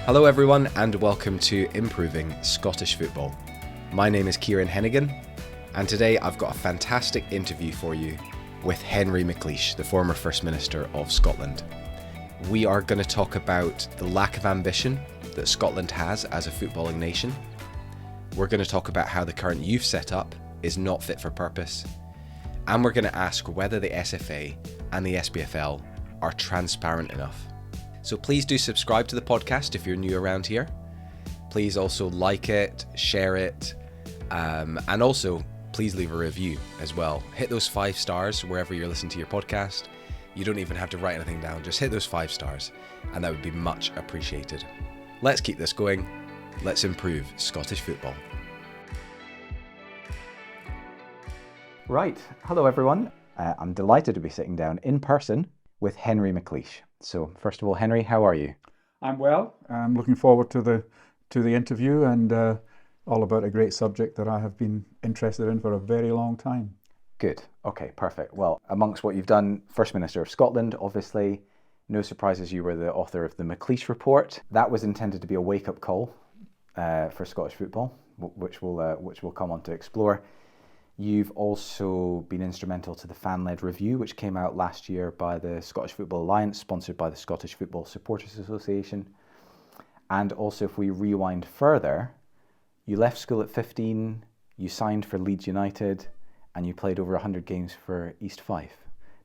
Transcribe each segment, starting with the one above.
Hello everyone and welcome to Improving Scottish Football. My name is Kieran and today I've got a fantastic interview for you with Henry McLeish, the former First Minister of Scotland. We are going to talk about the lack of ambition that Scotland has as a footballing nation. We're going to talk about how the current youth setup is not fit for purpose. And we're going to ask whether the SFA and the SPFL are transparent enough. So please do subscribe to the podcast if you're new around here. Please also like it, share it, and also please leave a review as well. Hit those 5 stars wherever you're listening to your podcast. You don't even have to write anything down, just hit those 5 stars and that would be much appreciated. Let's keep this going. Let's improve Scottish football. Right, hello everyone. I'm delighted to be sitting down in person with Henry McLeish. So first of all, Henry, how are you? I'm well. I'm looking forward to the interview and all about a great subject that I have been interested in for a very long time. Good. Okay, perfect. Well, amongst what you've done, First Minister of Scotland, obviously, no surprises you were the author of the McLeish Report. That was intended to be a wake-up call for Scottish football, which we'll come on to explore. You've also been instrumental to the fan-led review, which came out last year by the Scottish Football Alliance, sponsored by the Scottish Football Supporters Association. And also, if we rewind further, you left school at 15, you signed for Leeds United, and you played over 100 games for East Fife.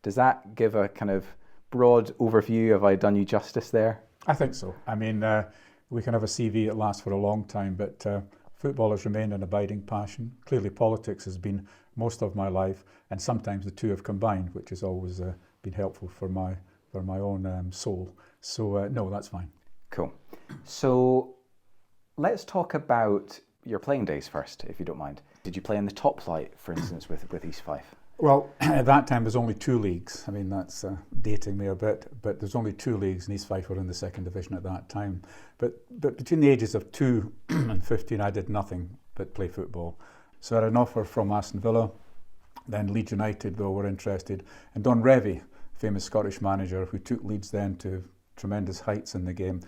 Does that give a kind of broad overview? Have I done you justice there? I think so. I mean, we can have a CV that lasts for a long time, but football has remained an abiding passion. Clearly, politics has been most of my life, and sometimes the two have combined, which has always been helpful for my own soul. So, no, that's fine. Cool. So, let's talk about your playing days first, if you don't mind. Did you play in the top flight, for instance, with East Fife? Well, at that time, there's only 2 leagues. I mean, that's dating me a bit, but there's only 2 leagues, and East Fife were in the 2nd division at that time. But between the ages of 2 and 15, I did nothing but play football. So I had an offer from Aston Villa, then Leeds United, though, were interested, and Don Revie, famous Scottish manager who took Leeds then to tremendous heights in the game.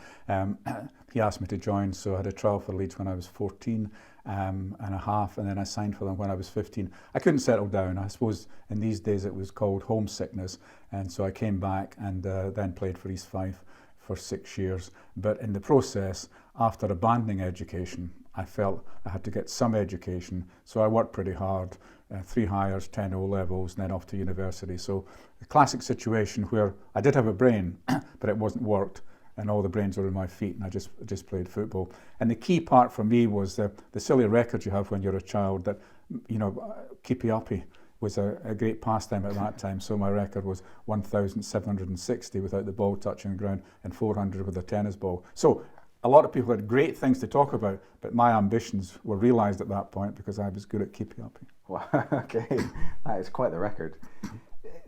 He asked me to join, so I had a trial for Leeds when I was 14 and a half, and then I signed for them when I was 15. I couldn't settle down. I suppose in these days it was called homesickness, and so I came back and then played for East Fife for 6 years. But in the process, after abandoning education, I felt I had to get some education, so I worked pretty hard. 3 hires, 10 O-levels, and then off to university. So the classic situation where I did have a brain, but it wasn't worked, and all the brains were in my feet, and I just played football. And the key part for me was the silly record you have when you're a child, that, you know, keepy-uppy was a great pastime at that time. So my record was 1,760 without the ball touching the ground and 400 with a tennis ball. So a lot of people had great things to talk about, but my ambitions were realised at that point because I was good at keepy-uppy. Wow, okay, that is quite the record.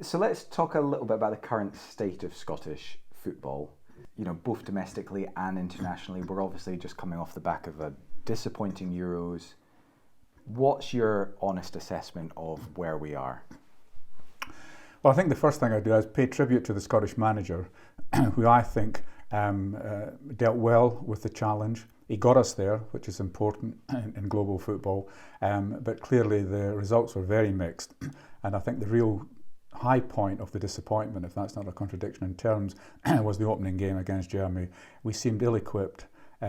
So let's talk a little bit about the current state of Scottish football. You know, both domestically and internationally. We're obviously just coming off the back of a disappointing Euros. What's your honest assessment of where we are? Well, I think the first thing I do is pay tribute to the Scottish manager, who I think dealt well with the challenge. He got us there, which is important in global football, but clearly the results were very mixed. And I think the real high point of the disappointment, if that's not a contradiction in terms, was the opening game against Germany. We seemed ill-equipped,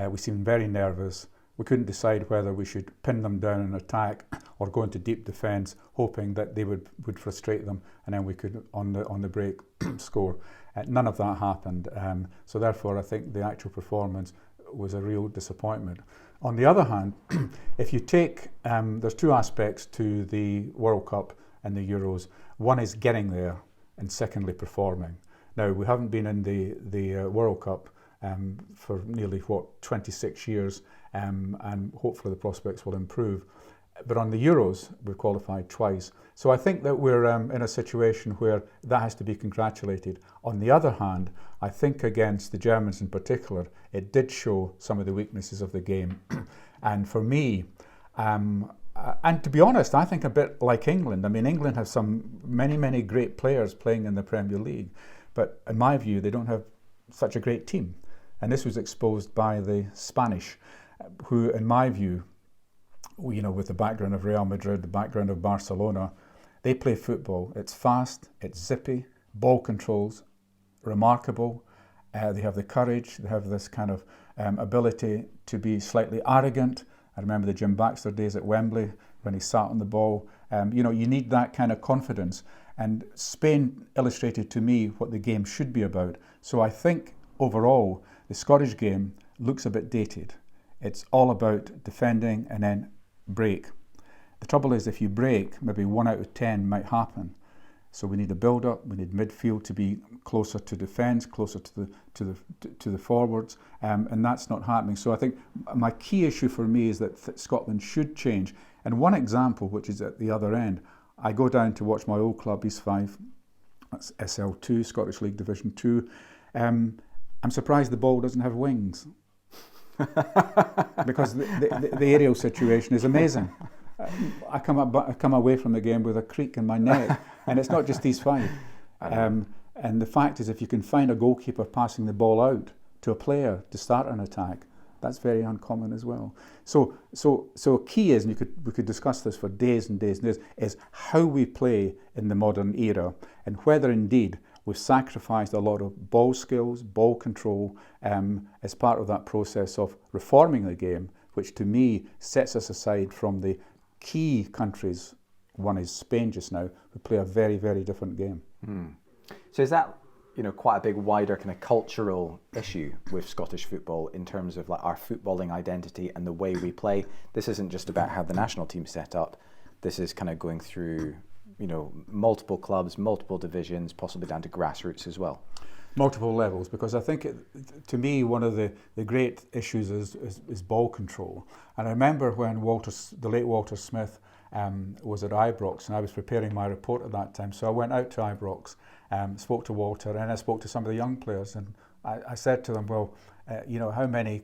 we seemed very nervous. We couldn't decide whether we should pin them down and attack or go into deep defence, hoping that they would frustrate them, and then we could, on the break, score. None of that happened, so therefore I think the actual performance was a real disappointment. On the other hand, if you take, there's 2 aspects to the World Cup and the Euros. One is getting there, and secondly, performing. Now, we haven't been in the World Cup for nearly, 26 years, and hopefully the prospects will improve. But on the Euros, we've qualified twice. So I think that we're in a situation where that has to be congratulated. On the other hand, I think against the Germans in particular, it did show some of the weaknesses of the game. And for me, and to be honest, I think a bit like England. I mean, England has many great players playing in the Premier League. But in my view, they don't have such a great team. And this was exposed by the Spanish, who, in my view, with the background of Real Madrid, the background of Barcelona, they play football. It's fast, it's zippy, ball controls, remarkable. They have the courage, they have this kind of ability to be slightly arrogant. I remember the Jim Baxter days at Wembley when he sat on the ball. You need that kind of confidence. And Spain illustrated to me what the game should be about. So I think overall, the Scottish game looks a bit dated. It's all about defending and then break. The trouble is, if you break, maybe 1 out of 10 might happen. So we need a build-up. We need midfield to be closer to defence, closer to the forwards, and that's not happening. So I think my key issue for me is that Scotland should change. And one example, which is at the other end, I go down to watch my old club, East 5, that's SL2, Scottish League Division 2. I'm surprised the ball doesn't have wings, because the aerial situation is amazing. I come away from the game with a creak in my neck, and it's not just East 5. And the fact is, if you can find a goalkeeper passing the ball out to a player to start an attack, that's very uncommon as well. So key is, and we could discuss this for days and days and days, is how we play in the modern era, and whether indeed we've sacrificed a lot of ball skills, ball control, as part of that process of reforming the game, which to me sets us aside from the key countries. One is Spain just now, who play a very, very different game. So is that quite a big, wider kind of cultural issue with Scottish football in terms of like our footballing identity and the way we play? This isn't just about how the national team's set up. This is kind of going through, multiple clubs, multiple divisions, possibly down to grassroots as well. Multiple levels, because I think to me one of the great issues is ball control. And I remember when the late Walter Smith was at Ibrox, and I was preparing my report at that time. So I went out to Ibrox, spoke to Walter, and I spoke to some of the young players, and I said to them, well, how many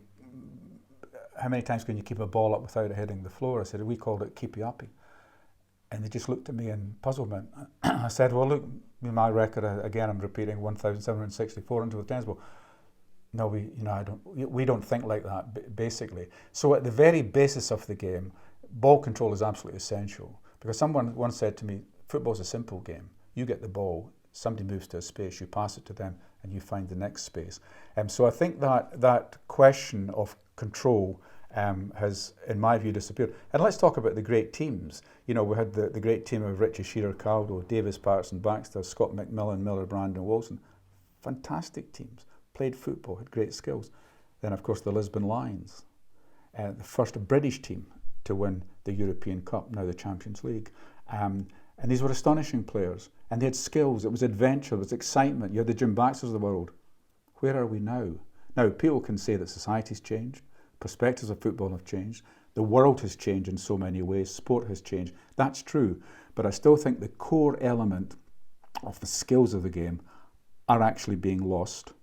times can you keep a ball up without it hitting the floor? I said, we called it keepy-uppy. And they just looked at me in puzzlement. I said, well, look, my record, again, I'm repeating 1,764 into the tennis ball. No, we don't think like that, basically. So at the very basis of the game, ball control is absolutely essential. Because someone once said to me, football's a simple game. You get the ball, somebody moves to a space, you pass it to them, and you find the next space. So I think that question of control has, in my view, disappeared. And let's talk about the great teams. We had the great team of Richie Shearer, Caldo, Davis, Patterson, Baxter, Scott McMillan, Miller, Brandon, Wilson. Fantastic teams. Played football, had great skills. Then, of course, the Lisbon Lions, the first British team to win the European Cup, now the Champions League. And these were astonishing players. And they had skills. It was adventure. It was excitement. You had the Jim Baxters of the world. Where are we now? Now, people can say that society's changed. Perspectives of football have changed. The world has changed in so many ways. Sport has changed. That's true. But I still think the core element of the skills of the game are actually being lost.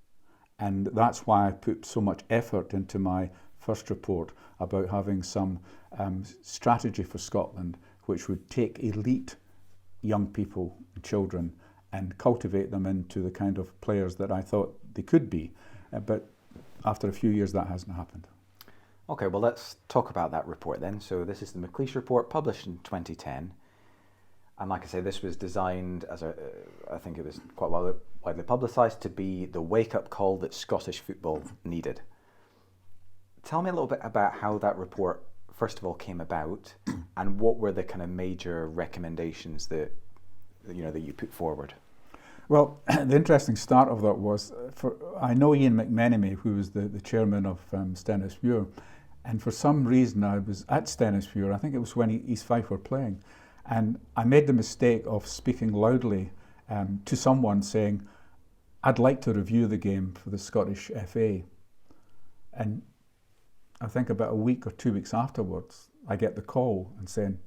And that's why I put so much effort into my first report about having some strategy for Scotland, which would take elite young people, children, and cultivate them into the kind of players that I thought they could be. But after a few years, that hasn't happened. Okay, well, let's talk about that report then. So this is the McLeish report, published in 2010. And like I say, this was designed as I think it was quite widely publicised, to be the wake-up call that Scottish football needed. Tell me a little bit about how that report, first of all, came about, and what were the kind of major recommendations that you put forward. Well, the interesting start of that was, I know Ian McMenemy, who was the chairman of Stenhousemuir, and for some reason I was at Stenhousemuir, I think it was when East 5 were playing, and I made the mistake of speaking loudly to someone saying, I'd like to review the game for the Scottish FA. And I think about a week or 2 weeks afterwards, I get the call and saying,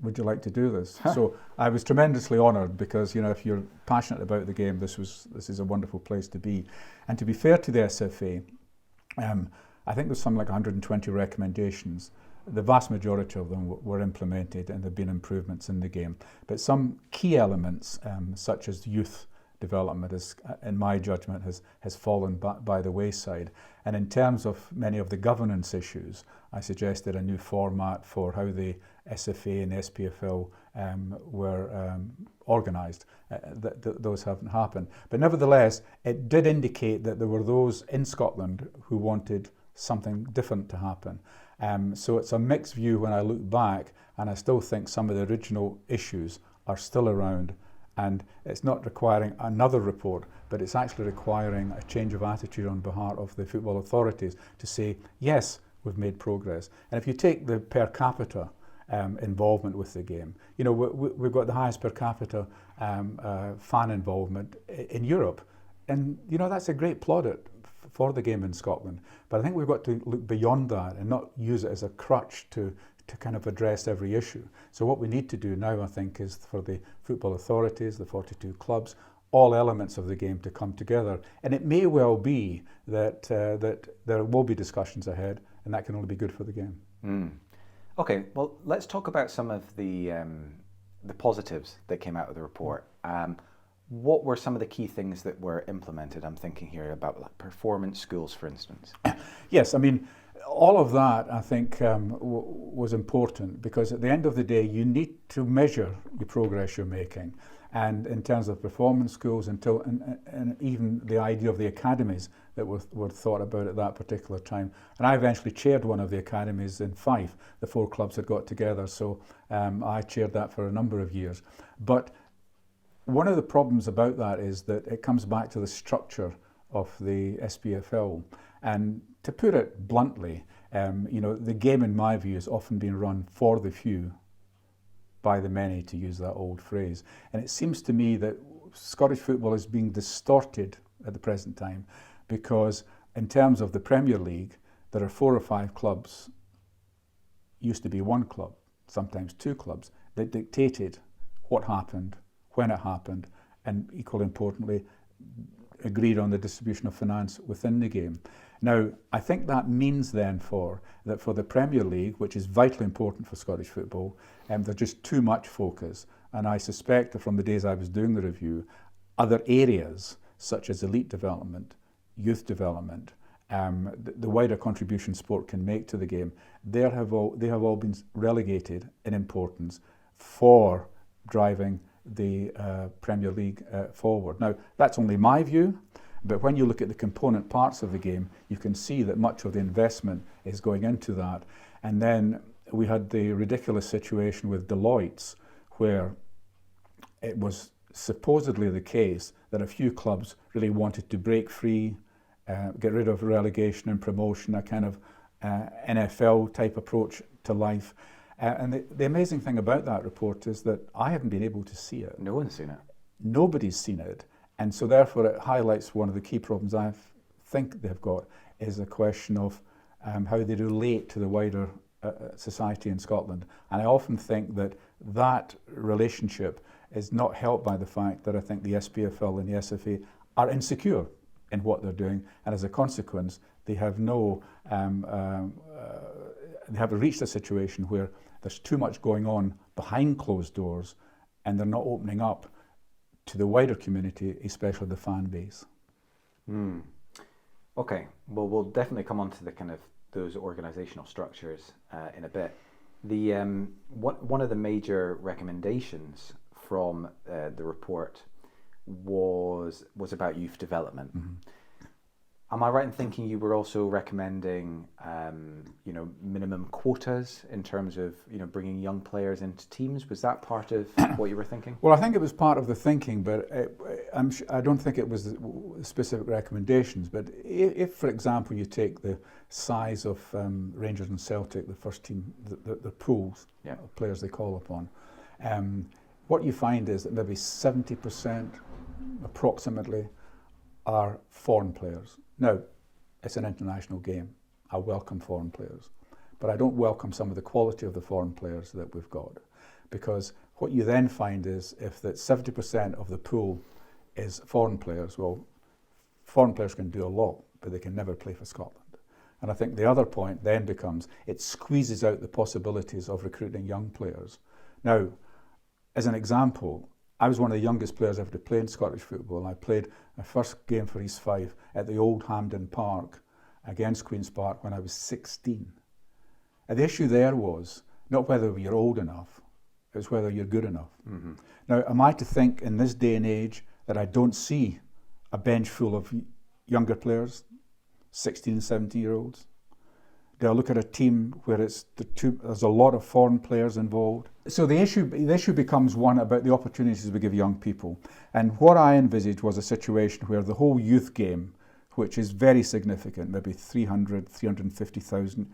would you like to do this? So I was tremendously honoured, because if you're passionate about the game, this is a wonderful place to be. And to be fair to the SFA, I think there's something like 120 recommendations. The vast majority of them were implemented, and there have been improvements in the game. But some key elements, such as youth development, is, in my judgment, has fallen by the wayside. And in terms of many of the governance issues, I suggested a new format for how the SFA and SPFL were organised. Those haven't happened. But nevertheless, it did indicate that there were those in Scotland who wanted something different to happen. So it's a mixed view when I look back, and I still think some of the original issues are still around. And it's not requiring another report, but it's actually requiring a change of attitude on behalf of the football authorities to say, yes, we've made progress. And if you take the per capita involvement with the game, you know, we've got the highest per capita fan involvement in Europe. And, you know, that's a great plaudit for the game in Scotland. But I think we've got to look beyond that and not use it as a crutch to kind of address every issue. So what we need to do now, I think, is for the football authorities, the 42 clubs, all elements of the game to come together. And it may well be that there will be discussions ahead, and that can only be good for the game. Okay, well, let's talk about some of the positives that came out of the report. What were some of the key things that were implemented? I'm thinking here about like performance schools, for instance. Yes, I mean, all of that, I think, was important, because at the end of the day, you need to measure the progress you're making. And in terms of performance schools, and even the idea of the academies that were thought about at that particular time. And I eventually chaired one of the academies in Fife. The 4 clubs had got together, so I chaired that for a number of years. But one of the problems about that is that it comes back to the structure of the SPFL. And to put it bluntly, you know, the game, in my view, has often been run for the few, by the many, to use that old phrase. And it seems to me that Scottish football is being distorted at the present time, because in terms of the Premier League, there are 4 or 5 clubs, used to be 1 club, sometimes 2 clubs, that dictated what happened, when it happened, and equally importantly, agreed on the distribution of finance within the game. Now, I think that means then that for the Premier League, which is vitally important for Scottish football, there's just too much focus. And I suspect that from the days I was doing the review, other areas such as elite development, youth development, the wider contribution sport can make to the game, they have all been relegated in importance for driving the Premier League forward. Now, that's only my view, but when you look at the component parts of the game, you can see that much of the investment is going into that. And then we had the ridiculous situation with Deloitte's, where it was supposedly the case that a few clubs really wanted to break free, get rid of relegation and promotion, a kind of NFL type approach to life. And the amazing thing about that report is that I haven't been able to see it. No one's seen it. Nobody's seen it. And so therefore it highlights one of the key problems I think they've got, is a question of how they relate to the wider society in Scotland. And I often think that relationship is not helped by the fact that I think the SPFL and the SFA are insecure in what they're doing, and as a consequence, they have they haven't reached a situation where there's too much going on behind closed doors, and they're not opening up to the wider community, especially the fan base. Okay, well, we'll definitely come on to the kind of those organisational structures in a bit. The one of the major recommendations from the report was about youth development. Am I right in thinking you were also recommending, minimum quotas in terms of, bringing young players into teams? Was that part of what you were thinking? Well, I think it was part of the thinking, but I don't think it was specific recommendations. But if, for example, you take the size of Rangers and Celtic, the first team, the pools of players they call upon, what you find is that maybe 70% approximately are foreign players. Now, it's an international game. I welcome foreign players, but I don't welcome some of the quality of the foreign players that we've got, because what you then find is if that 70% of the pool is foreign players, well, foreign players can do a lot, but they can never play for Scotland. And I think the other point then becomes it squeezes out the possibilities of recruiting young players. Now, as an example, I was one of the youngest players ever to play in Scottish football. I played my first game for East Fife at the old Hampden Park against Queen's Park when I was 16. And the issue there was not whether you're old enough, it was whether you're good enough. Mm-hmm. Now, am I to think in this day and age that I don't see a bench full of younger players, 16 and 17-year-olds? Do I look at a team where there's a lot of foreign players involved? So the issue becomes one about the opportunities we give young people. And what I envisaged was a situation where the whole youth game, which is very significant, maybe 350,000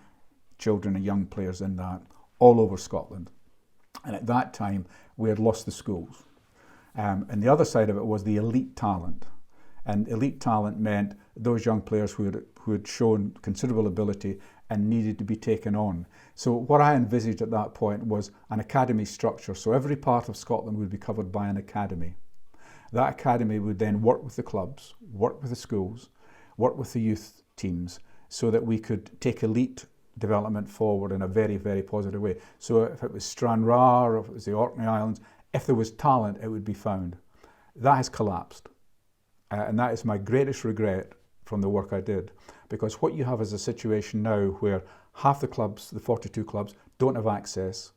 children and young players in that, all over Scotland. And at that time, we had lost the schools. And the other side of it was the elite talent. And elite talent meant those young players who had shown considerable ability and needed to be taken on. So what I envisaged at that point was an academy structure. So every part of Scotland would be covered by an academy. That academy would then work with the clubs, work with the schools, work with the youth teams, so that we could take elite development forward in a very, very positive way. So if it was Stranraer, or if it was the Orkney Islands, if there was talent, it would be found. That has collapsed. And that is my greatest regret from the work I did, because what you have is a situation now where half the clubs, the 42 clubs, don't have access.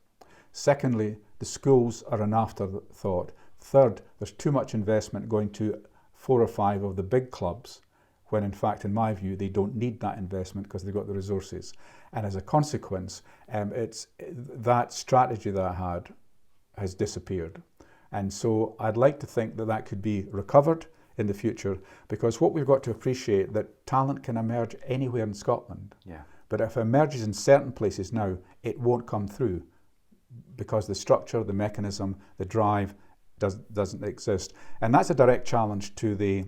Secondly, the schools are an afterthought. Third, there's too much investment going to 4 or 5 of the big clubs, when in fact, in my view, they don't need that investment because they've got the resources. And as a consequence, that strategy that I had has disappeared. And so I'd like to think that that could be recovered in the future, because what we've got to appreciate that talent can emerge anywhere in Scotland. Yeah. But if it emerges in certain places now, it won't come through because the structure, the mechanism, the drive doesn't exist. And that's a direct challenge to the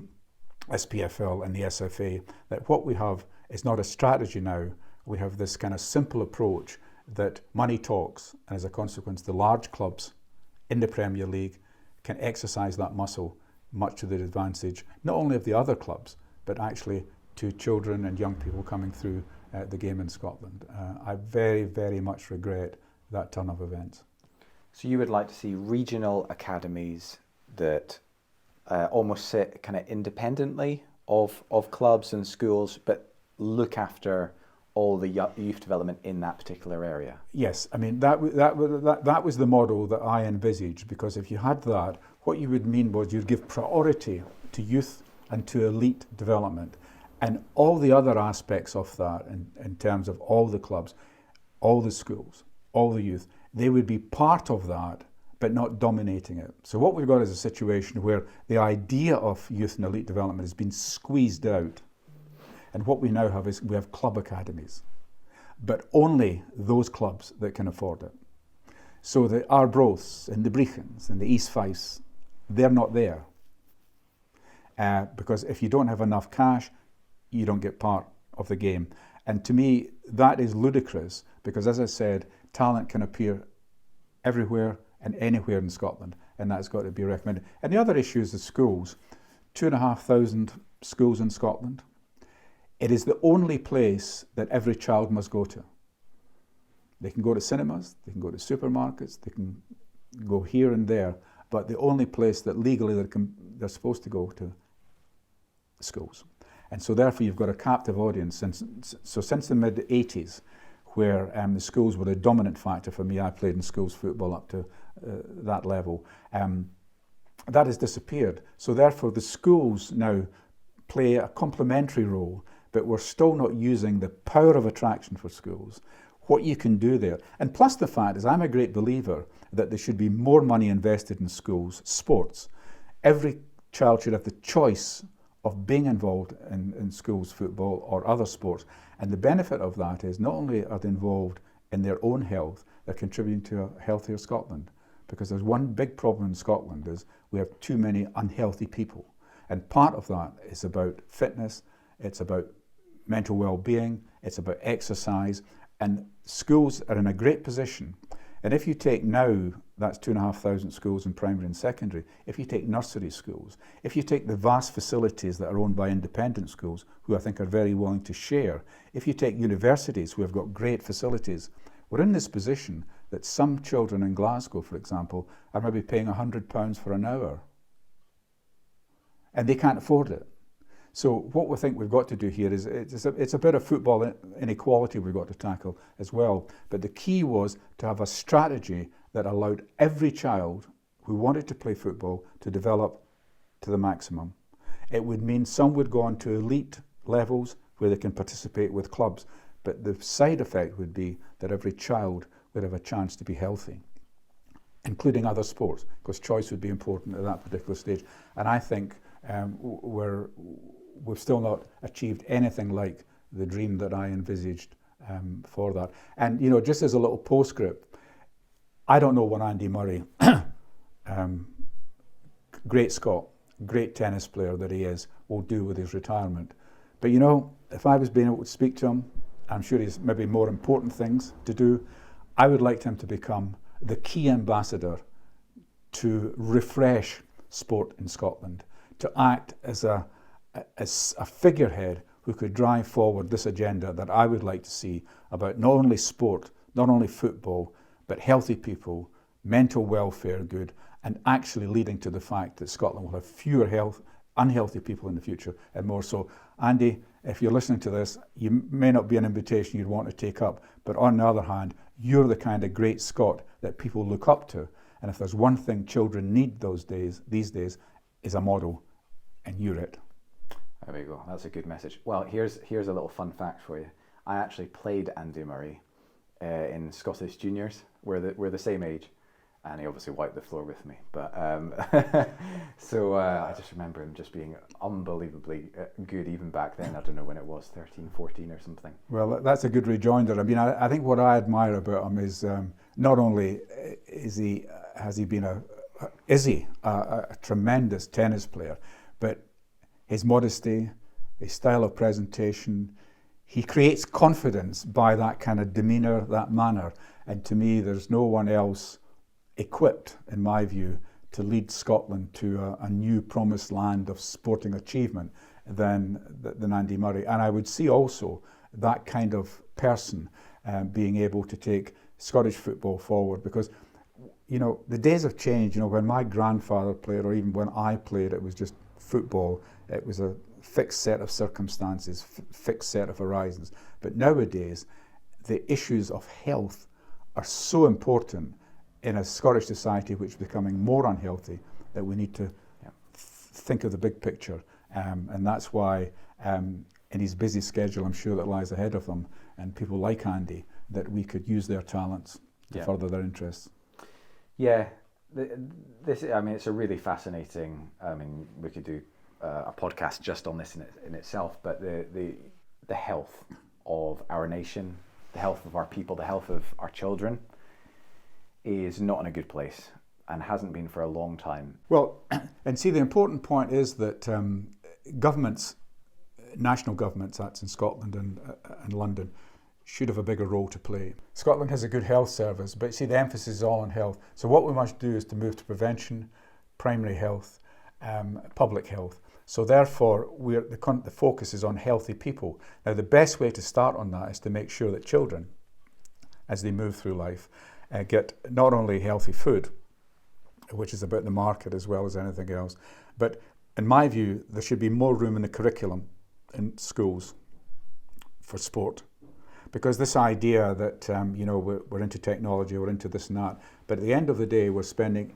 SPFL and the SFA, that what we have is not a strategy now. We have this kind of simple approach that money talks, and as a consequence, the large clubs in the Premier League can exercise that muscle much to the advantage, not only of the other clubs, but actually to children and young people coming through the game in Scotland. I very, very much regret that turn of events. So you would like to see regional academies that almost sit kind of independently of clubs and schools, but look after all the youth development in that particular area? Yes, I mean that was the model that I envisaged, because if you had that, what you would mean was you'd give priority to youth and to elite development, and all the other aspects of that in terms of all the clubs, all the schools, all the youth, they would be part of that, but not dominating it. So what we've got is a situation where the idea of youth and elite development has been squeezed out. And what we now have is we have club academies, but only those clubs that can afford it. So the Arbroaths and the Brecons and the East Fifes, they're not there. Because if you don't have enough cash, you don't get part of the game. And to me, that is ludicrous, because as I said, talent can appear everywhere and anywhere in Scotland, and that's got to be recommended. And the other issue is the schools. 2,500 schools in Scotland. It is the only place that every child must go to. They can go to cinemas, they can go to supermarkets, they can go here and there, but the only place that legally they're supposed to go to, schools. And so therefore you've got a captive audience. Since the mid-80s, where the schools were a dominant factor for me, I played in schools football up to that level, that has disappeared. So therefore the schools now play a complementary role, but we're still not using the power of attraction for schools, what you can do there. And plus the fact is, I'm a great believer that there should be more money invested in schools, sports. Every child should have the choice of being involved in schools football or other sports. And the benefit of that is not only are they involved in their own health, they're contributing to a healthier Scotland. Because there's one big problem in Scotland is we have too many unhealthy people. And part of that is about fitness, it's about mental well-being, it's about exercise, and schools are in a great position. And if you take now, that's 2,500 schools in primary and secondary, if you take nursery schools, if you take the vast facilities that are owned by independent schools, who I think are very willing to share, if you take universities who have got great facilities, we're in this position that some children in Glasgow, for example, are maybe paying £100 for an hour, and they can't afford it. So what we think we've got to do here is, it's a bit of football inequality we've got to tackle as well. But the key was to have a strategy that allowed every child who wanted to play football to develop to the maximum. It would mean some would go on to elite levels where they can participate with clubs. But the side effect would be that every child would have a chance to be healthy, including other sports, because choice would be important at that particular stage. And I think we've still not achieved anything like the dream that I envisaged for that. And, you know, just as a little postscript, I don't know what Andy Murray, great Scot, great tennis player that he is, will do with his retirement. But, you know, if I was being able to speak to him, I'm sure he's maybe more important things to do. I would like him to become the key ambassador to refresh sport in Scotland, to act as a figurehead who could drive forward this agenda that I would like to see about not only sport, not only football, but healthy people, mental welfare good, and actually leading to the fact that Scotland will have fewer unhealthy people in the future and more so. Andy, if you're listening to this, you may not be an invitation you'd want to take up, but on the other hand, you're the kind of great Scot that people look up to. And if there's one thing children need these days, is a model, and you're it. There we go. That's a good message. Well, here's a little fun fact for you. I actually played Andy Murray in Scottish juniors. We're the same age, and he obviously wiped the floor with me. But so I just remember him just being unbelievably good even back then. I don't know when it was, 13, 14 or something. Well, that's a good rejoinder. I mean, I think what I admire about him is not only is he a tremendous tennis player, but his modesty, his style of presentation, he creates confidence by that kind of demeanour, that manner. And to me, there's no one else equipped, in my view, to lead Scotland to a new promised land of sporting achievement than Andy Murray. And I would see also that kind of person being able to take Scottish football forward, because, you know, the days have changed. You know, when my grandfather played, or even when I played, it was just football. It was a fixed set of circumstances, fixed set of horizons. But nowadays, the issues of health are so important in a Scottish society which is becoming more unhealthy, that we need to think of the big picture. And that's why, in his busy schedule, I'm sure that lies ahead of them, and people like Andy, that we could use their talents to further their interests. Yeah, it's a really fascinating. I mean, we could do a podcast just on this in itself, but the health of our nation, the health of our people, the health of our children is not in a good place, and hasn't been for a long time. Well, and see, the important point is that governments, national governments, that's in Scotland and London, should have a bigger role to play. Scotland has a good health service, but see, the emphasis is all on health. So what we must do is to move to prevention, primary health, public health. So therefore, the focus is on healthy people. Now, the best way to start on that is to make sure that children, as they move through life, get not only healthy food, which is about the market as well as anything else, but in my view, there should be more room in the curriculum in schools for sport. Because this idea that, we're into technology, we're into this and that, but at the end of the day, we're spending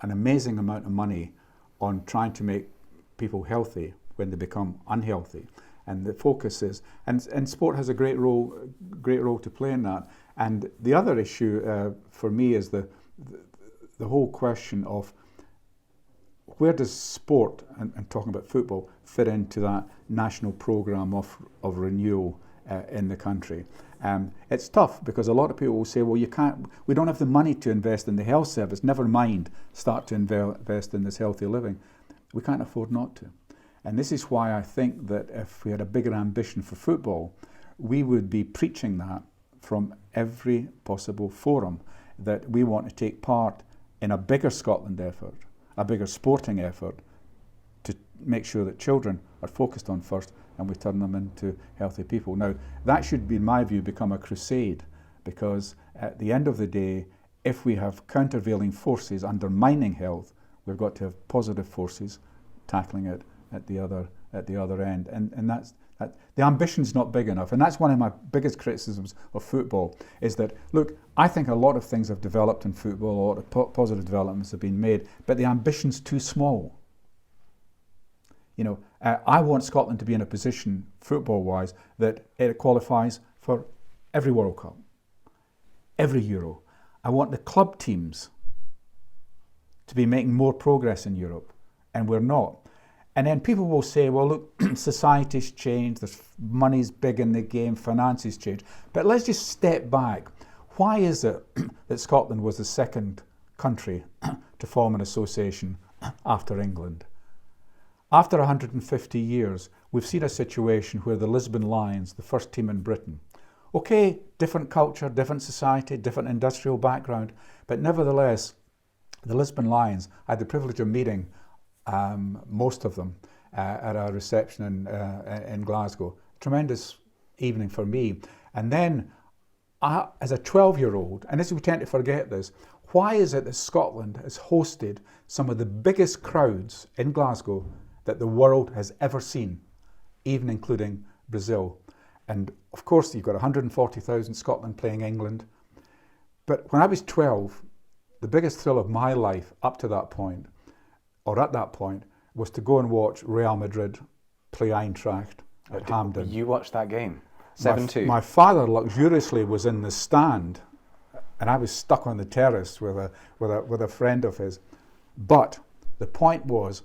an amazing amount of money on trying to make people healthy when they become unhealthy. And the focus is, and sport has a great role to play in that. And the other issue for me is the whole question of where does sport, and talking about football, fit into that national programme of renewal in the country. It's tough because a lot of people will say, well, we don't have the money to invest in the health service, never mind start to invest in this healthy living. We can't afford not to. And this is why I think that if we had a bigger ambition for football, we would be preaching that from every possible forum, that we want to take part in a bigger Scotland effort, a bigger sporting effort, to make sure that children are focused on first and we turn them into healthy people. Now, that should be, in my view, become a crusade, because at the end of the day, if we have countervailing forces undermining health, we've got to have positive forces tackling it at the other end, and that's the ambition's not big enough, and that's one of my biggest criticisms of football. Is that, look, I think a lot of things have developed in football, a lot of positive developments have been made, but the ambition's too small. I want Scotland to be in a position, football-wise, that it qualifies for every World Cup, every Euro. I want the club teams to be making more progress in Europe, and we're not. And then people will say, well, look, society's changed, there's money's big in the game, finances changed. But let's just step back. Why is it that Scotland was the second country to form an association after England? After 150 years, we've seen a situation where the Lisbon Lions, the first team in Britain, okay, different culture, different society, different industrial background, but nevertheless, the Lisbon Lions, I had the privilege of meeting most of them at a reception in Glasgow. Tremendous evening for me. And then, as a 12-year-old, and we tend to forget this, why is it that Scotland has hosted some of the biggest crowds in Glasgow that the world has ever seen, even including Brazil? And of course, you've got 140,000 Scotland playing England. But when I was 12, the biggest thrill of my life up to that point, or at that point, was to go and watch Real Madrid play Eintracht at Hampden. You watched that game? 7-2? My father luxuriously was in the stand, and I was stuck on the terrace with a friend of his. But the point was,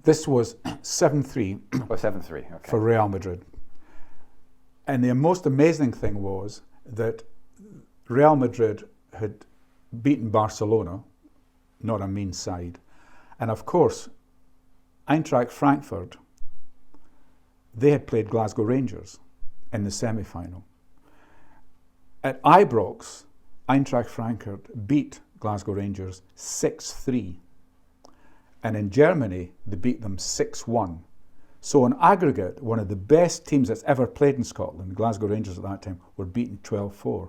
this was 7-3 okay, for Real Madrid. And the most amazing thing was that Real Madrid had beaten Barcelona, not a mean side. And of course, Eintracht Frankfurt, they had played Glasgow Rangers in the semi-final. At Ibrox, Eintracht Frankfurt beat Glasgow Rangers 6-3. And in Germany, they beat them 6-1. So on aggregate, one of the best teams that's ever played in Scotland, Glasgow Rangers at that time, were beaten 12-4.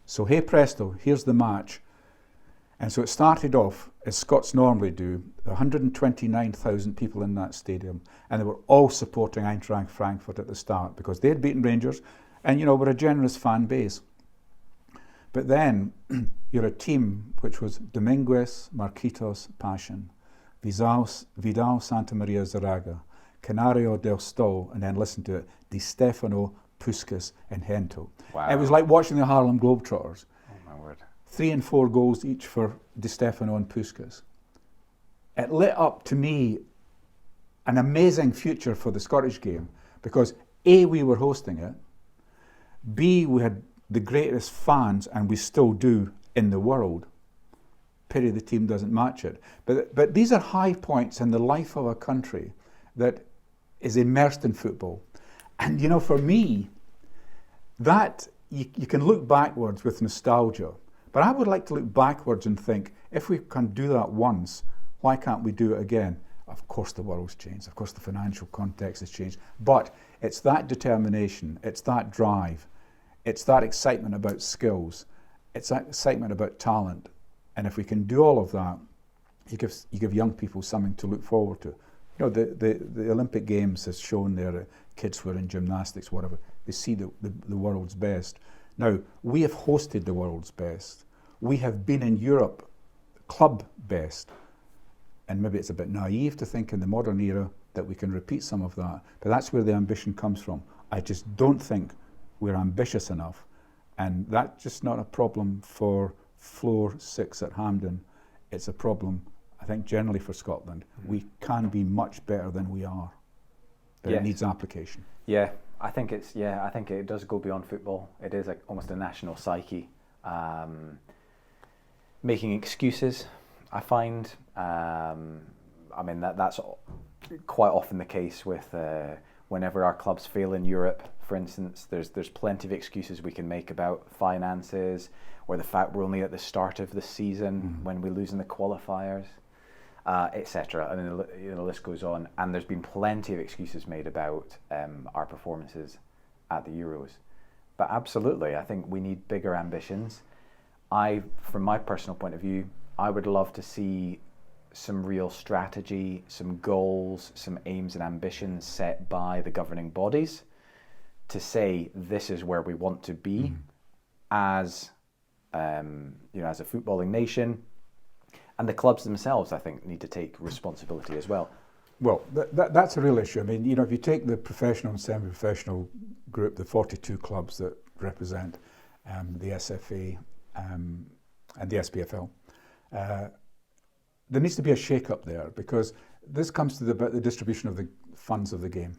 So hey presto, here's the match. And so it started off, as Scots normally do, 129,000 people in that stadium, and they were all supporting Eintracht Frankfurt at the start because they had beaten Rangers, and we're a generous fan base. But then you're a team which was Dominguez, Marquitos, Passion, Vidal, Santa Maria Zaraga, Canario del Stol, and then listen to it, Di Stefano, Puskas, and Hento. Wow. It was like watching the Harlem Globetrotters. Oh my word. 3 and 4 goals each for Di Stefano and Puskas. It lit up, to me, an amazing future for the Scottish game because A, we were hosting it, B, we had the greatest fans, and we still do, in the world. Pity the team doesn't match it. But these are high points in the life of a country that is immersed in football. And for me, that you can look backwards with nostalgia, but I would like to look backwards and think, if we can do that once, why can't we do it again? Of course the world's changed, of course the financial context has changed, but it's that determination, it's that drive, it's that excitement about skills, it's that excitement about talent, and if we can do all of that, you give young people something to look forward to. The Olympic Games has shown there kids who are in gymnastics, whatever, they see the world's best. Now, we have hosted the world's best. We have been in Europe club best. And maybe it's a bit naive to think in the modern era that we can repeat some of that. But that's where the ambition comes from. I just don't think we're ambitious enough. And that's just not a problem for floor 6 at Hampden. It's a problem, I think, generally for Scotland. We can be much better than we are. But it needs application. Yeah, I think it does go beyond football. It is almost a national psyche. Making excuses, I find. That's quite often the case with whenever our clubs fail in Europe, for instance. There's plenty of excuses we can make about finances, or the fact we're only at the start of the season when we lose in the qualifiers, etc. I mean, the list goes on. And there's been plenty of excuses made about our performances at the Euros. but absolutely, I think we need bigger ambitions. From my personal point of view, I would love to see some real strategy, some goals, some aims and ambitions set by the governing bodies to say this is where we want to be as as a footballing nation, and the clubs themselves, I think, need to take responsibility as well. Well, that's a real issue. I mean, if you take the professional and semi-professional group, the 42 clubs that represent the SFA and the SPFL, there needs to be a shake-up there, because this comes to the distribution of the funds of the game.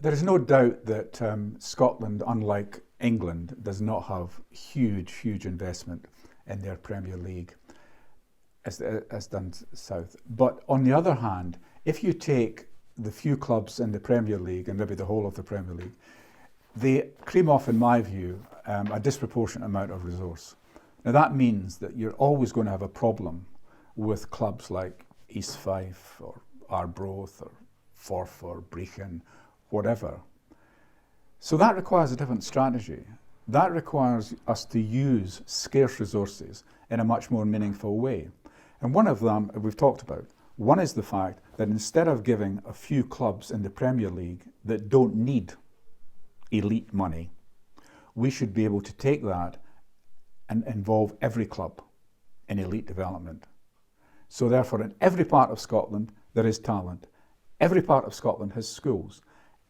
There is no doubt that Scotland, unlike England, does not have huge investment in their Premier League, as done South. But on the other hand, if you take the few clubs in the Premier League, and maybe the whole of the Premier League, they cream off, in my view, a disproportionate amount of resource. Now that means that you're always going to have a problem with clubs like East Fife or Arbroath or Forth or Brechin, whatever. So that requires a different strategy. That requires us to use scarce resources in a much more meaningful way. And one of them we've talked about. One is the fact that instead of giving a few clubs in the Premier League that don't need elite money, we should be able to take that and involve every club in elite development. So therefore, in every part of Scotland, there is talent. Every part of Scotland has schools.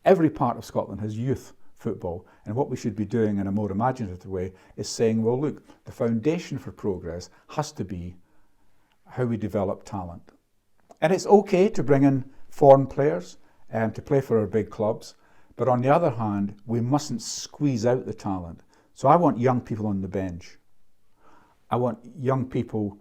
Every part of Scotland has youth football. And what we should be doing in a more imaginative way is saying, well, look, the foundation for progress has to be how we develop talent. And it's okay to bring in foreign players to play for our big clubs. But on the other hand, we mustn't squeeze out the talent. So I want young people on the bench. I want young people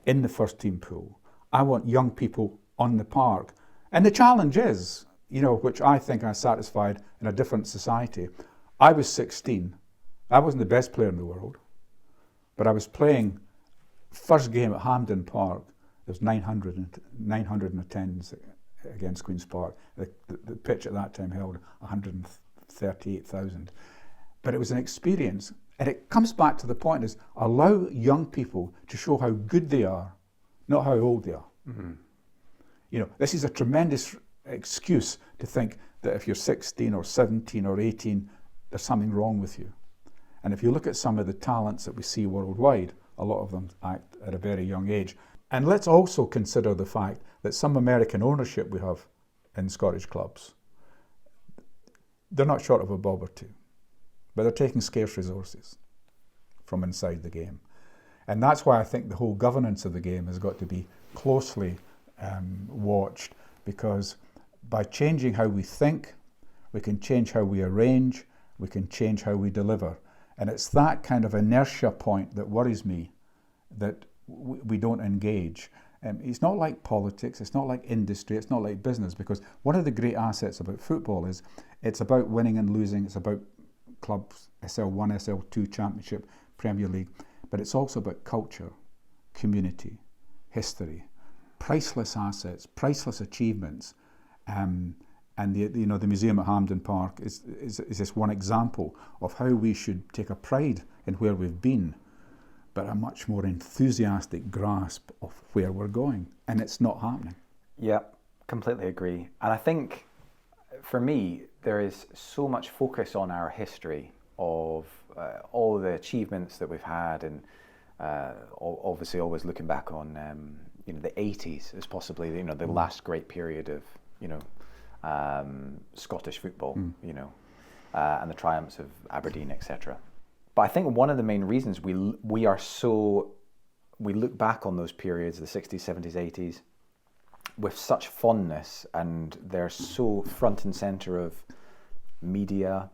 in the first team pool. I want young people on the park. And the challenge is, which I think I satisfied in a different society. I was 16. I wasn't the best player in the world, but I was playing first game at Hampden Park. There was 900 attendance against Queen's Park. The pitch at that time held 138,000. But it was an experience. And it comes back to the point is, allow young people to show how good they are, not how old they are. Mm-hmm. This is a tremendous excuse to think that if you're 16 or 17 or 18, there's something wrong with you. And if you look at some of the talents that we see worldwide, a lot of them act at a very young age. And let's also consider the fact that some American ownership we have in Scottish clubs, they're not short of a bob or two, but they're taking scarce resources from inside the game. And that's why I think the whole governance of the game has got to be closely watched, because by changing how we think, we can change how we arrange, we can change how we deliver. And it's that kind of inertia point that worries me, that we don't engage. It's not like politics, it's not like industry, it's not like business, because one of the great assets about football is it's about winning and losing, it's about clubs, SL1, SL2, Championship, Premier League, but it's also about culture, community, history, priceless assets, priceless achievements. And the museum at Hampden Park is just one example of how we should take a pride in where we've been, but a much more enthusiastic grasp of where we're going. And it's not happening. Yeah, completely agree. And I think, for me, there is so much focus on our history of all the achievements that we've had, and obviously always looking back on the 80s as possibly the last great period of Scottish football, and the triumphs of Aberdeen, etc. But I think one of the main reasons we look back on those periods, the 60s, 70s, 80s, with such fondness, and they're so front and center of media,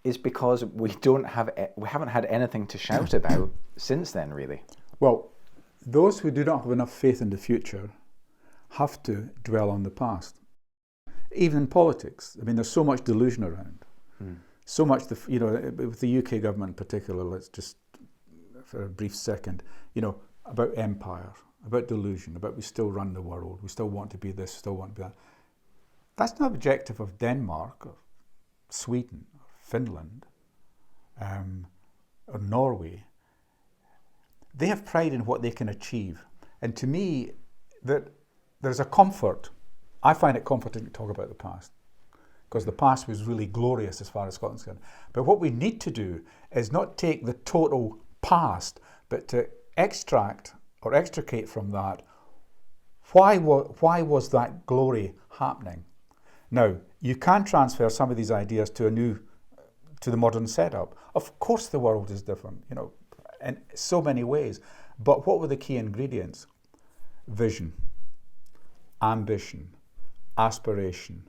is because we haven't had anything to shout about since then, really. Well, those who do not have enough faith in the future have to dwell on the past. Even in politics, I mean, there's so much delusion around. So much, with the UK government in particular, let's just, for a brief second, about empire, about delusion, about we still run the world, we still want to be this, still want to be that. That's not the objective of Denmark or Sweden or Finland or Norway, they have pride in what they can achieve. And to me, that there's a comfort. I find it comforting to talk about the past, because the past was really glorious as far as Scotland's concerned. But what we need to do is not take the total past, but to extract or extricate from that, why was that glory happening? Now, you can transfer some of these ideas to the modern setup. Of course the world is different, in so many ways. But what were the key ingredients? Vision, ambition, aspiration.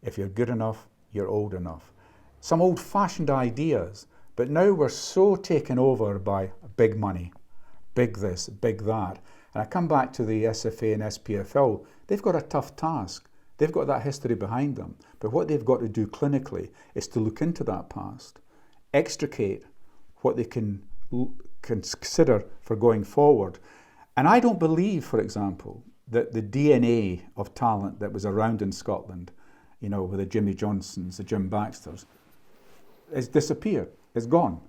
If you're good enough, you're old enough. Some old-fashioned ideas, but now we're so taken over by big money, big this, big that. And I come back to the SFA and SPFL. They've got a tough task. They've got that history behind them. But what they've got to do clinically is to look into that past, extricate what they can consider for going forward. And I don't believe, for example, that the DNA of talent that was around in Scotland, with the Jimmy Johnsons, the Jim Baxters, has disappeared. It's gone.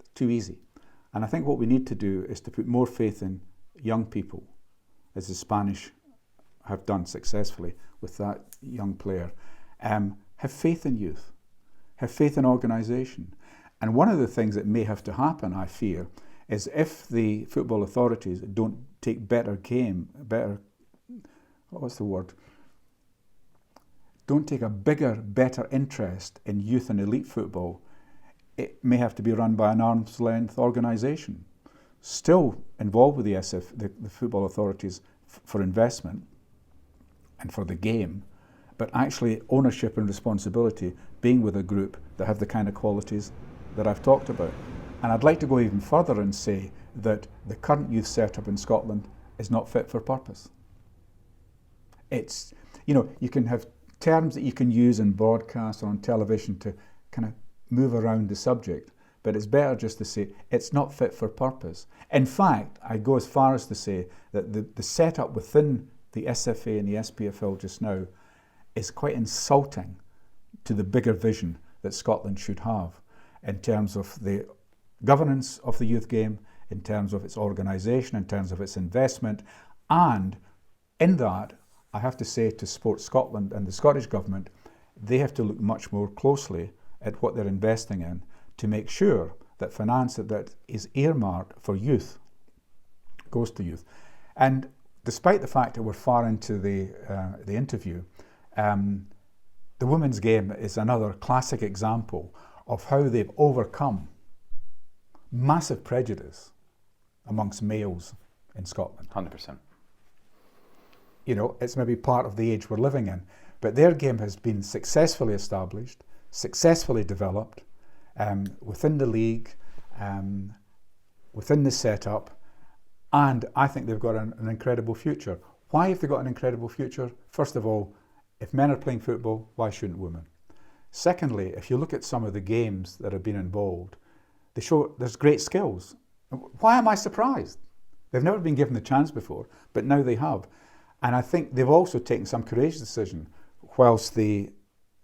It's too easy. And I think what we need to do is to put more faith in young people, as the Spanish have done successfully with that young player. Have faith in youth. Have faith in organisation. And one of the things that may have to happen, I fear, is if the football authorities don't take don't take a better interest in youth and elite football, it may have to be run by an arm's length organisation, still involved with the football authorities for investment and for the game, but actually ownership and responsibility being with a group that have the kind of qualities that I've talked about. And I'd like to go even further and say that the current youth setup in Scotland is not fit for purpose. It's, you can have terms that you can use in broadcast or on television to kind of move around the subject, but it's better just to say it's not fit for purpose. In fact, I go as far as to say that the setup within the SFA and the SPFL just now is quite insulting to the bigger vision that Scotland should have in terms of the governance of the youth game, in terms of its organisation, in terms of its investment. And in that, I have to say to Sport Scotland and the Scottish Government, they have to look much more closely at what they're investing in to make sure that finance that is earmarked for youth goes to youth. And despite the fact that we're far into the interview, the women's game is another classic example of how they've overcome massive prejudice amongst males in Scotland. 100%. It's maybe part of the age we're living in, but their game has been successfully established, successfully developed within the league, within the setup, and I think they've got an incredible future. Why have they got an incredible future? First of all, if men are playing football, why shouldn't women? Secondly, if you look at some of the games that have been involved, they show there's great skills. Why am I surprised? They've never been given the chance before, but now they have. And I think they've also taken some courageous decision, whilst the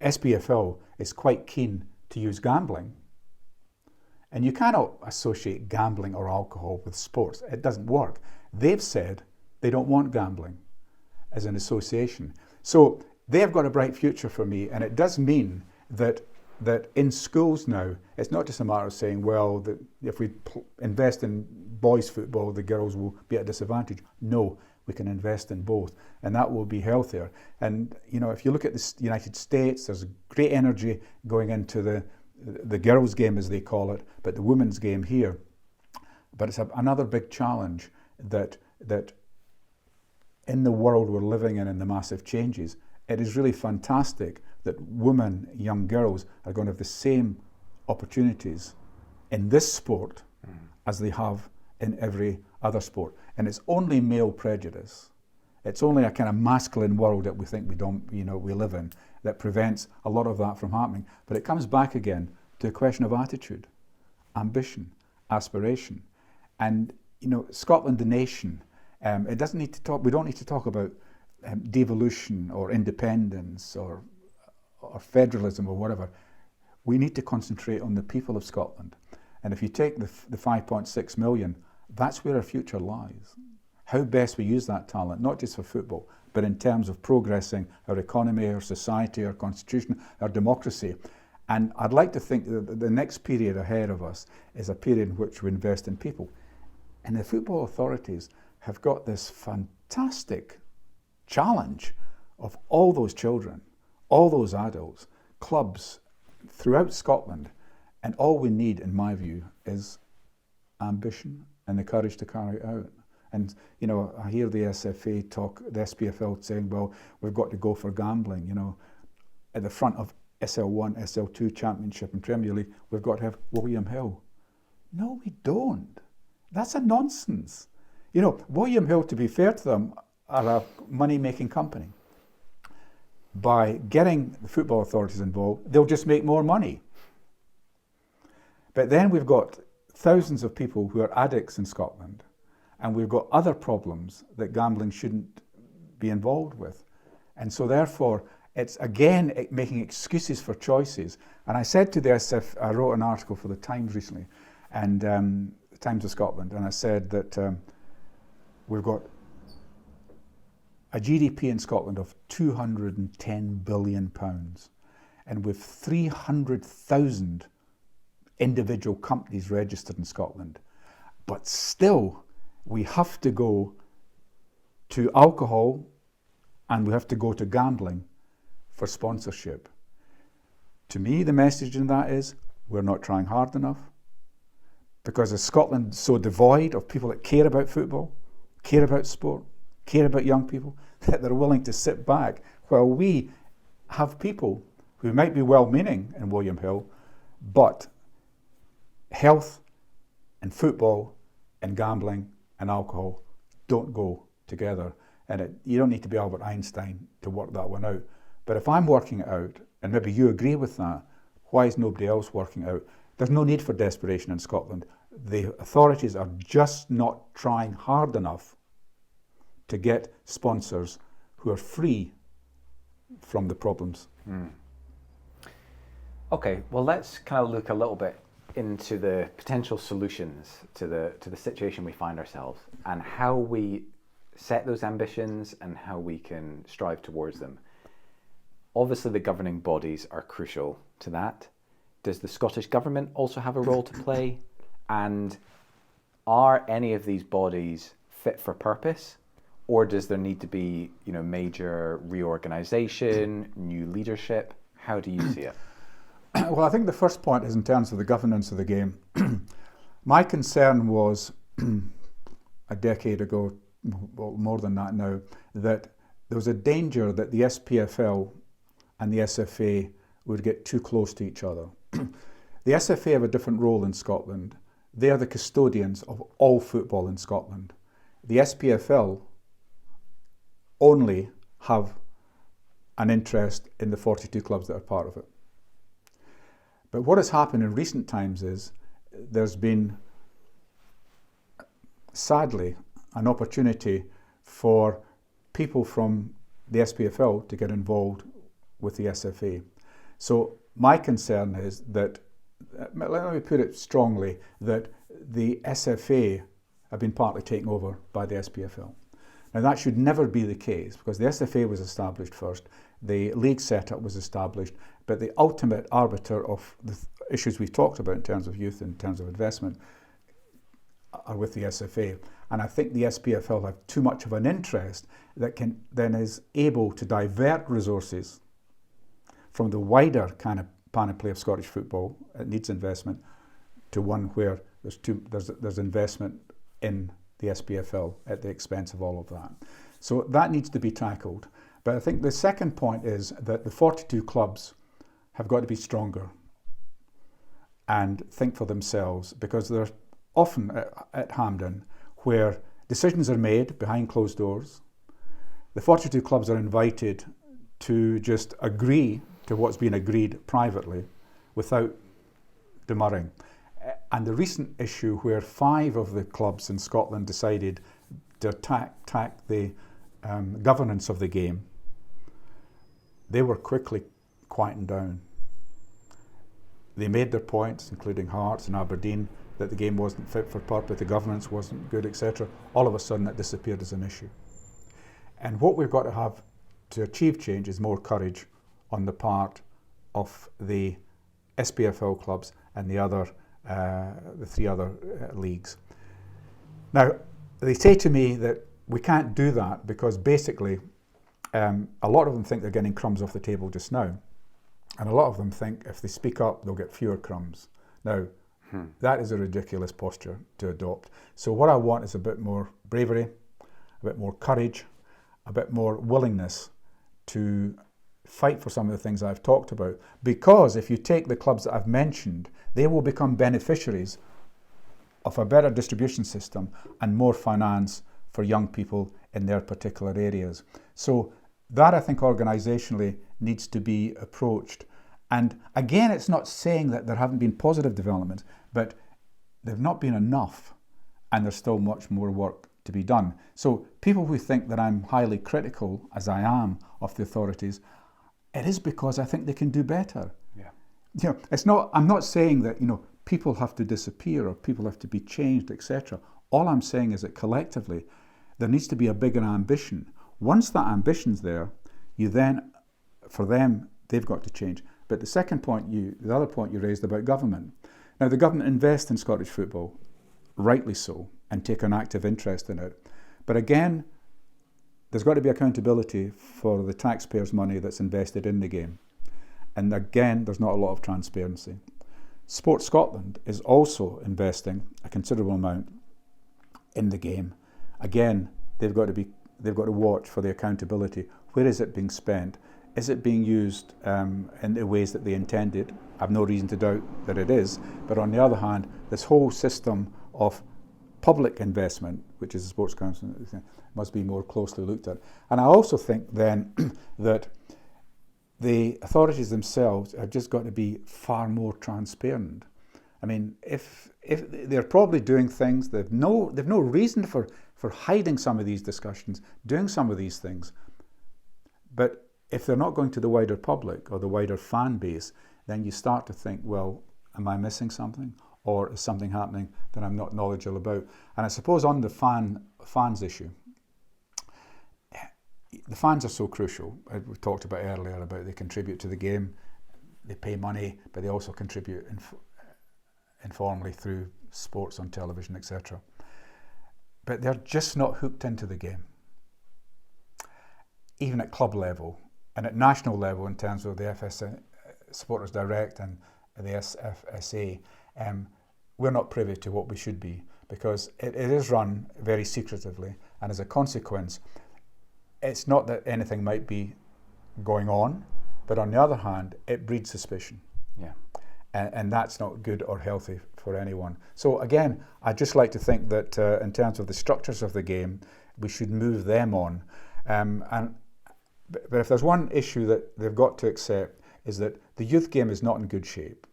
SPFL is quite keen to use gambling. And you cannot associate gambling or alcohol with sports. It doesn't work. They've said they don't want gambling as an association. So they've got a bright future for me, and it does mean that in schools now, it's not just a matter of saying, well, that if we invest in boys' football, the girls will be at a disadvantage. No, we can invest in both, and that will be healthier. And if you look at the United States, there's great energy going into the girls' game, as they call it, but the women's game here. But it's another big challenge that in the world we're living in the massive changes, it is really fantastic that women, young girls, are going to have the same opportunities in this sport as they have in every other sport. And it's only male prejudice. It's only a kind of masculine world that we think we live in that prevents a lot of that from happening. But it comes back again to a question of attitude, ambition, aspiration. And, Scotland, the nation, we don't need to talk about devolution or independence or federalism or whatever. We need to concentrate on the people of Scotland. And if you take the 5.6 million, that's where our future lies. How best we use that talent, not just for football, but in terms of progressing our economy, our society, our constitution, our democracy. And I'd like to think that the next period ahead of us is a period in which we invest in people. And the football authorities have got this fantastic challenge of all those children, all those adults, clubs throughout Scotland. And all we need, in my view, is ambition and the courage to carry it out. And, you know, I hear the SFA talk, the SPFL saying, well, we've got to go for gambling, you know. At the front of SL1, SL2 Championship and Premier League, we've got to have William Hill. No, we don't. That's a nonsense. You know, William Hill, to be fair to them, are a money-making company. By getting the football authorities involved, they'll just make more money. But then we've got thousands of people who are addicts in Scotland, and we've got other problems that gambling shouldn't be involved with. And so therefore, it's again making excuses for choices. And I said to the SF, I wrote an article for the Times recently, and the Times of Scotland, and I said that we've got a GDP in Scotland of £210 billion, and with 300,000 individual companies registered in Scotland. But still, we have to go to alcohol and we have to go to gambling for sponsorship. To me, the message in that is we're not trying hard enough, because is Scotland so devoid of people that care about football, care about sport, care about young people, that they're willing to sit back while we have people who might be well-meaning in William Hill, but health and football and gambling and alcohol don't go together. And you don't need to be Albert Einstein to work that one out. But if I'm working it out, and maybe you agree with that, why is nobody else working out? There's no need for desperation in Scotland. The authorities are just not trying hard enough to get sponsors who are free from the problems. Okay, well, let's kind of look a little bit into the potential solutions to the situation we find ourselves, and how we set those ambitions and how we can strive towards them. Obviously, the governing bodies are crucial to that. Does the Scottish Government also have a role to play? And are any of these bodies fit for purpose? Or does there need to be, you know, major reorganisation, new leadership? How do you see it? Well, I think the first point is in terms of the governance of the game. My concern was a decade ago, well, more than that now, that there was a danger that the SPFL and the SFA would get too close to each other. The SFA have a different role in Scotland. They are the custodians of all football in Scotland. The SPFL only have an interest in the 42 clubs that are part of it. But what has happened in recent times is there's been, sadly, an opportunity for people from the SPFL to get involved with the SFA. So my concern is that, let me put it strongly, that the SFA have been partly taken over by the SPFL. Now that should never be the case, because the SFA was established first, the league setup was established, but the ultimate arbiter of the issues we've talked about in terms of youth, in terms of investment, are with the SFA. And I think the SPFL have too much of an interest that then is able to divert resources from the wider kind of panoply of Scottish football, it needs investment, to one where there's investment in the SPFL at the expense of all of that. So that needs to be tackled. But I think the second point is that the 42 clubs have got to be stronger and think for themselves, because they're often at Hampden where decisions are made behind closed doors. The 42 clubs are invited to just agree to what's been agreed privately without demurring. And the recent issue where 5 of the clubs in Scotland decided to attack the governance of the game, they were quickly quietened down. they made their points, including Hearts and Aberdeen, that the game wasn't fit for purpose, the governance wasn't good, etc. All of a sudden it disappeared as an issue. And what we've got to have to achieve change is more courage on the part of the SPFL clubs and the three other leagues. Now, they say to me that we can't do that because basically a lot of them think they're getting crumbs off the table just now. And a lot of them think if they speak up, they'll get fewer crumbs. Now, that is a ridiculous posture to adopt. So what I want is a bit more bravery, a bit more courage, a bit more willingness to fight for some of the things I've talked about. Because if you take the clubs that I've mentioned, they will become beneficiaries of a better distribution system and more finance for young people in their particular areas. So that, I think, organisationally needs to be approached. And again, it's not saying that there haven't been positive developments, but they've not been enough, and there's still much more work to be done. So people who think that I'm highly critical, as I am, of the authorities, it is because I think they can do better. Yeah. You know, it's not. I'm not saying that, you know, people have to disappear or people have to be changed, etc. All I'm saying is that collectively there needs to be a bigger ambition. Once that ambition's there, you then, for them, they've got to change. But the other point you raised about government. Now, the government invests in Scottish football, rightly so, and take an active interest in it. But again, there's got to be accountability for the taxpayers' money that's invested in the game. And again, there's not a lot of transparency. Sport Scotland is also investing a considerable amount in the game. Again, they've got to watch for the accountability. Where is it being spent? Is it being used in the ways that they intended? I've no reason to doubt that it is. But on the other hand, this whole system of public investment, which is the Sports Council, must be more closely looked at. And I also think then that the authorities themselves have just got to be far more transparent. I mean, if they're probably doing things, they've no reason for hiding some of these discussions, doing some of these things. But if they're not going to the wider public or the wider fan base, then you start to think, well, am I missing something? Or is something happening that I'm not knowledgeable about? And I suppose on the fans issue, the fans are so crucial. We talked about earlier about they contribute to the game, they pay money, but they also contribute informally through sports on television, etc. But they're just not hooked into the game. Even at club level and at national level in terms of the FSA, Supporters Direct and the SFA, we're not privy to what we should be because it is run very secretively, and as a consequence, it's not that anything might be going on, but on the other hand, it breeds suspicion. Yeah. And that's not good or healthy for anyone. So again, I'd just like to think that in terms of the structures of the game, we should move them on. But if there's one issue that they've got to accept is that the youth game is not in good shape.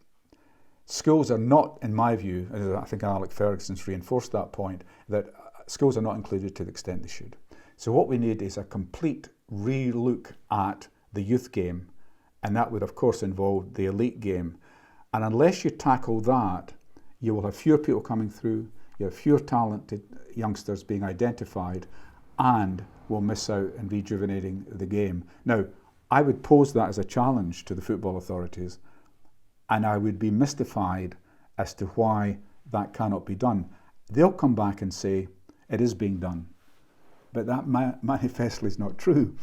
Schools are not, in my view, and I think Alec Ferguson's reinforced that point, that schools are not included to the extent they should. So what we need is a complete re-look at the youth game, and that would of course involve the elite game. And unless you tackle that, you will have fewer people coming through, you have fewer talented youngsters being identified, and will miss out in rejuvenating the game. Now, I would pose that as a challenge to the football authorities, and I would be mystified as to why that cannot be done. They'll come back and say, it is being done. But that manifestly is not true.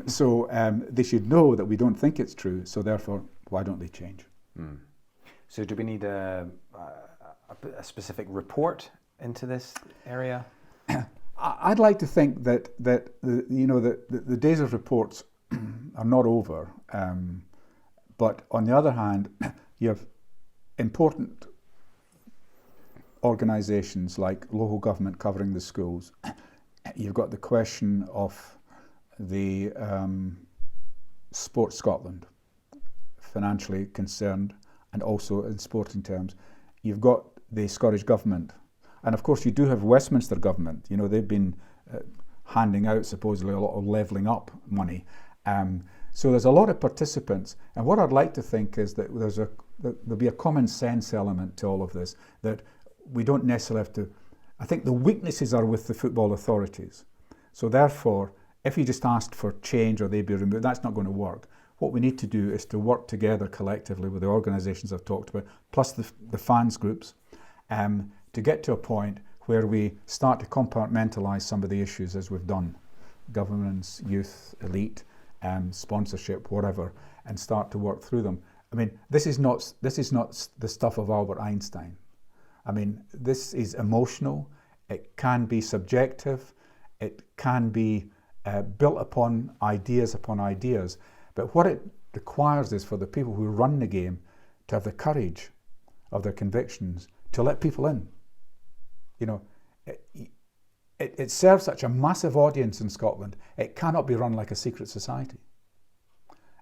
So they should know that we don't think it's true, so therefore, why don't they change? Mm. So do we need a specific report into this area? I'd like to think that the days of reports are not over. But on the other hand, you have important organisations like local government covering the schools. You've got the question of the Sport Scotland, financially concerned, and also in sporting terms. You've got the Scottish Government. And of course you do have Westminster Government. You know, they've been handing out supposedly a lot of levelling up money. So there's a lot of participants, and what I'd like to think is that there'll be a common sense element to all of this, that we don't necessarily have to. I think the weaknesses are with the football authorities. So therefore, if you just asked for change or they be removed, that's not going to work. What we need to do is to work together collectively with the organisations I've talked about, plus the fans groups, to get to a point where we start to compartmentalise some of the issues as we've done, governance, youth, elite, sponsorship, whatever, and start to work through them. I mean, this is not the stuff of Albert Einstein. I mean, this is emotional. It can be subjective. It can be built upon ideas, but what it requires is for the people who run the game to have the courage of their convictions to let people in. You know, it serves such a massive audience in Scotland, it cannot be run like a secret society.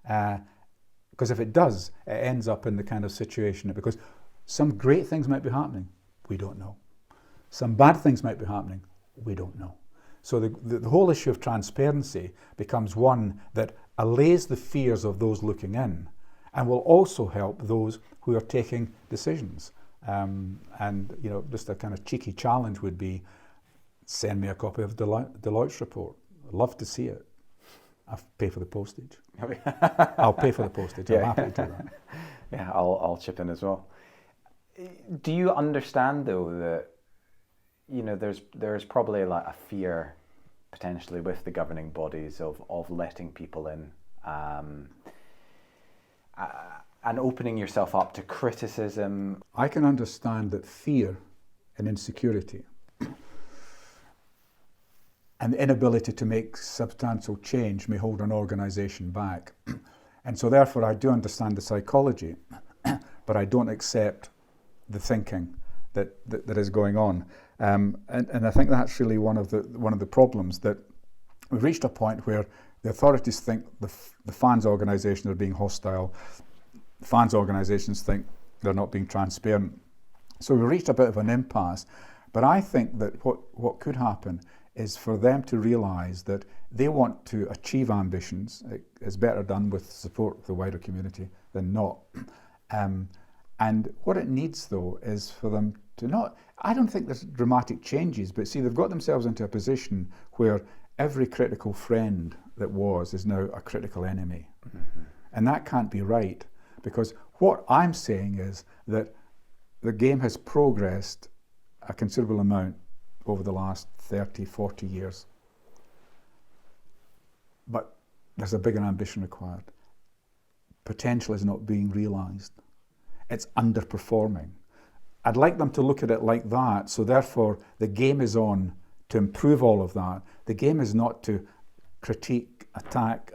Because if it does, it ends up in the kind of situation, because some great things might be happening, we don't know. Some bad things might be happening, we don't know. So the whole issue of transparency becomes one that allays the fears of those looking in and will also help those who are taking decisions. And, you know, just a kind of cheeky challenge would be, send me a copy of Deloitte's report. I'd love to see it. I'll pay for the postage. I'll pay for the postage. I'm happy to do that. Yeah, I'll chip in as well. Do you understand, though, that, you know, there's probably like a fear potentially with the governing bodies of letting people in, and opening yourself up to criticism? I can understand that fear and insecurity and the inability to make substantial change may hold an organisation back. And so therefore I do understand the psychology, but I don't accept the thinking that is going on. And I think that's really one of the problems, that we've reached a point where the authorities think the fans' organisations are being hostile. The fans' organisations think they're not being transparent. So we've reached a bit of an impasse. But I think that what could happen is for them to realise that they want to achieve ambitions. It's better done with support of the wider community than not. And what it needs, though, is for them to not... I don't think there's dramatic changes, but see, they've got themselves into a position where every critical friend that is now a critical enemy. Mm-hmm. And that can't be right, because what I'm saying is that the game has progressed a considerable amount over the last 30, 40 years. But there's a bigger ambition required. Potential is not being realised. It's underperforming. I'd like them to look at it like that, so therefore the game is on to improve all of that. The game is not to critique, attack,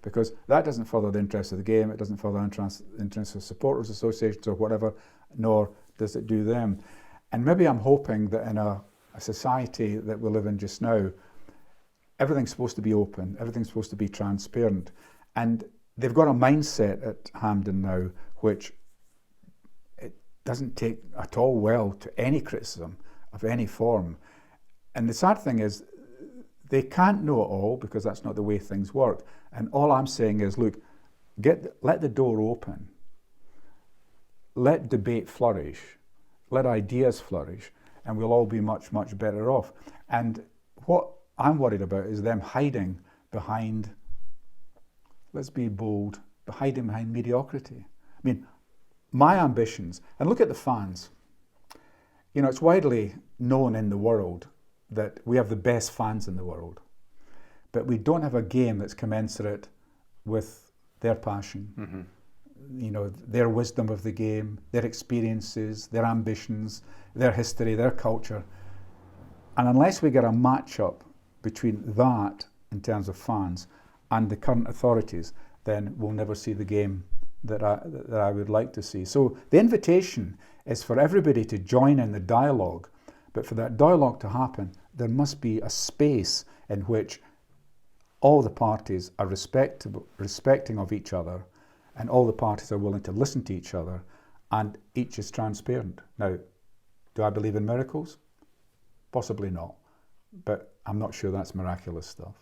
because that doesn't further the interest of the game, it doesn't further the interest of supporters associations or whatever, nor does it do them. And maybe I'm hoping that in a society that we live in just now, everything's supposed to be open, everything's supposed to be transparent. And they've got a mindset at Hampden now which it doesn't take at all well to any criticism of any form. And the sad thing is, they can't know it all, because that's not the way things work. And all I'm saying is, look, let the door open. Let debate flourish. Let ideas flourish. And we'll all be much, much better off. And what I'm worried about is them hiding behind, let's be bold, hiding behind mediocrity. I mean, my ambitions, and look at the fans. You know, it's widely known in the world that we have the best fans in the world, but we don't have a game that's commensurate with their passion, mm-hmm. you know, their wisdom of the game, their experiences, their ambitions, their history, their culture. And unless we get a match-up between that, in terms of fans, and the current authorities, then we'll never see the game that I would like to see. So the invitation is for everybody to join in the dialogue, but for that dialogue to happen, there must be a space in which all the parties are respecting of each other, and all the parties are willing to listen to each other, and each is transparent. Now, do I believe in miracles? Possibly not, but I'm not sure that's miraculous stuff.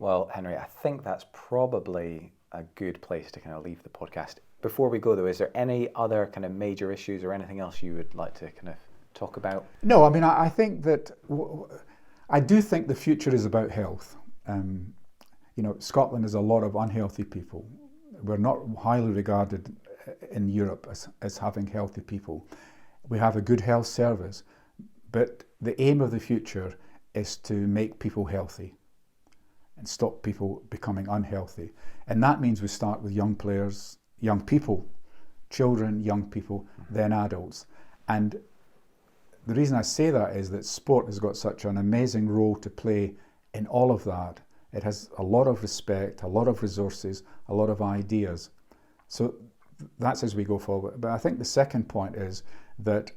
Well, Henry, I think that's probably a good place to kind of leave the podcast. Before we go though, is there any other kind of major issues or anything else you would like to kind of talk about? No, I mean, I think that, I do think the future is about health. Scotland has a lot of unhealthy people. We're not highly regarded in Europe as having healthy people. We have a good health service, but the aim of the future is to make people healthy and stop people becoming unhealthy. And that means we start with young players, young people, children, young people, then adults. And the reason I say that is that sport has got such an amazing role to play in all of that. It has a lot of respect, a lot of resources, a lot of ideas. So that's as we go forward. But I think the second point is that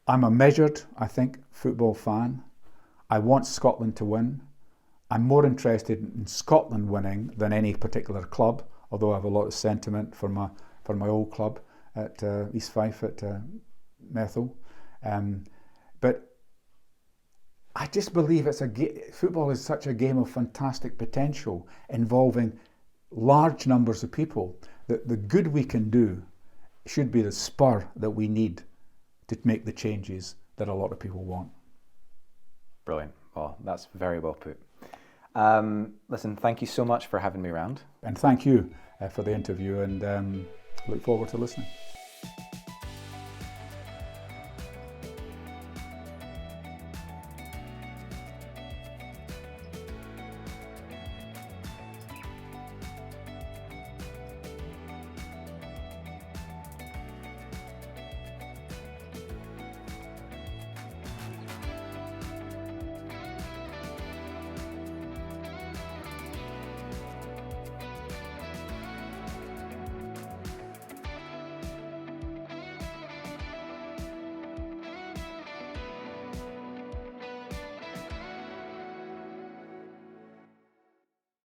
I'm a measured, I think, football fan. I want Scotland to win. I'm more interested in Scotland winning than any particular club, although I have a lot of sentiment for my old club at East Fife at Methil. But I just believe football is such a game of fantastic potential involving large numbers of people that the good we can do should be the spur that we need to make the changes that a lot of people want. Brilliant. Well, that's very well put. Listen, thank you so much for having me around. And thank you for the interview, and look forward to listening.